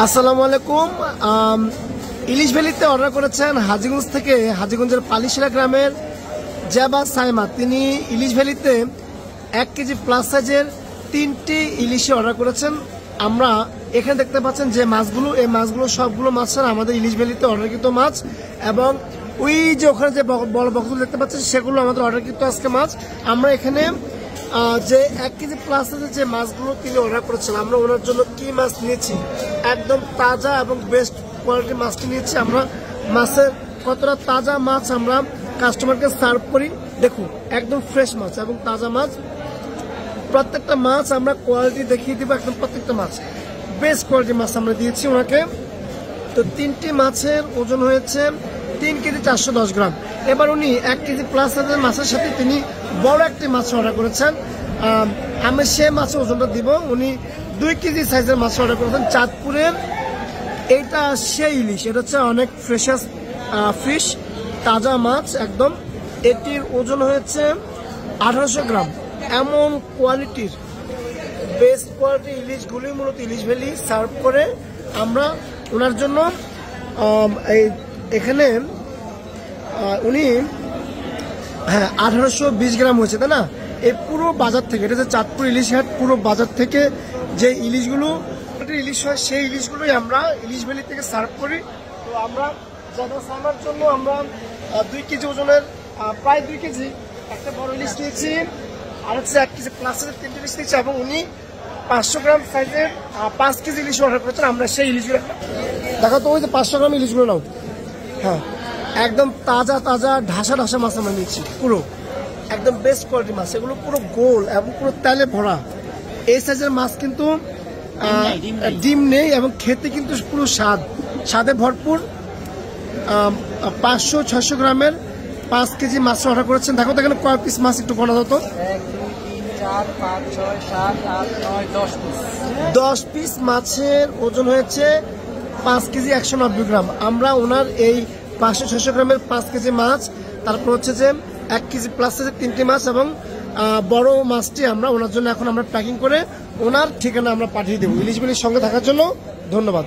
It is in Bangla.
আসসালামু আলাইকুম। ইলিশ ভ্যালিতে অর্ডার করেছেন হাজীগঞ্জ থেকে, হাজীগঞ্জের পালিশিরা গ্রামের জাবা সাইমা। তিনি ইলিশ ভ্যালিতে 1 কেজি প্লাস সাইজের 3টি ইলিশে অর্ডার করেছেন। আমরা এখানে দেখতে পাচ্ছেন যে মাছগুলো, এই মাছগুলো সবগুলো মাছের আমাদের ইলিশ ভ্যালিতে অর্ডারকৃত মাছ, এবং ওই যে ওখানে যে বড় বক্সগুলো দেখতে পাচ্ছেন সেগুলো আমাদের অর্ডারকৃত আজকে মাছ। আমরা এখানে যে 1 কেজি প্লাস যে মাছগুলো তিনি অর্ডার করেছেন, আমরা ওনার জন্য কি মাছ নিয়েছি, একদম তাজা এবং বেস্ট কোয়ালিটির মাছটি নিয়েছি। আমরা মাছের কতটা তাজা মাছ আমরা কাস্টমারকে সার্ভ করি, দেখুন একদম ফ্রেশ মাছ এবং তাজা মাছ। প্রত্যেকটা মাছ আমরা কোয়ালিটি দেখিয়ে দিব, একদম প্রত্যেকটা মাছ বেস্ট কোয়ালিটির মাছ আমরা দিয়েছি ওনাকে। তো 3টি মাছের ওজন হয়েছে 3 কেজি 410 গ্রাম। এবার উনি 1 কেজি প্লাস মাছের সাথে তিনি বড় একটি মাছ অর্ডার করেছেন। আমি সে মাছের ওজনটা দিব। উনি 2 কেজি সাইজের মাছ অর্ডার করেছেন চাঁদপুরের। এইটা সেই ইলিশ, এটা হচ্ছে অনেক ফ্রেশাস ফিশ, তাজা মাছ একদম। এটির ওজন হয়েছে 1800 গ্রাম। এমন কোয়ালিটির বেস্ট কোয়ালিটির ইলিশগুলি মূলত ইলিশ ভ্যালি সার্ভ করে আমরা ওনার জন্য। এখানে উনি 1820 গ্রাম হয়েছে, তাই না? এই পুরো বাজার থেকে, এটা হচ্ছে চাঁদপুর ইলিশ হাট, পুরো বাজার থেকে যে ইলিশগুলো ইলিশ হয় সেই ইলিশগুলোই আমরা ইলিশ ভ্যালি থেকে সার্ভ করি। তো আমরা জাবা সাইমার জন্য আমরা 2 কেজি ওজনের প্রায় 2 কেজি একটা বড় ইলিশ নিয়েছি, আর হচ্ছে 1 কেজি প্লাসের 3টি ইলিশ নিয়েছি, এবং উনি 500 গ্রাম সাইজের 5 কেজি ইলিশ অর্ডার করেছেন। আমরা সেই ইলিশগুলো দেখো তো, ওই যে 500 গ্রাম ইলিশগুলো নাও। হ্যাঁ, একদম তাজা তাজা ঢাসা ঢাসা মাছ আমরা নিচ্ছি, পুরো একদম বেস্ট কোয়ালিটির মাছ। এগুলো পুরো গোল এবং পুরো তেলে ভরা। এই সাইজের মাছ কিন্তু ডিম নেই, এবং খেতে কিন্তু পুরো স্বাদে ভরপুর। 500-600 গ্রামের 5 কেজি মাছ অর্ডার করেছেন। দেখো তো এখানে কয় পিস মাছ একটু গোনা হতো। 1 2 3 4 5 6 7 8 9 10 পিস। 10 পিস মাছের ওজন হয়েছে 5 কেজি 190 গ্রাম। আমরা ওনার এই 500-600 গ্রামের 5 কেজি মাছ, তারপর হচ্ছে যে 1 কেজি প্লাস 3টি মাছ এবং বড় মাছটি আমরা ওনার জন্য এখন আমরা প্যাকিং করে ওনার ঠিকানা আমরা পাঠিয়ে দেবো। ইলিশ ভ্যালির সঙ্গে থাকার জন্য ধন্যবাদ।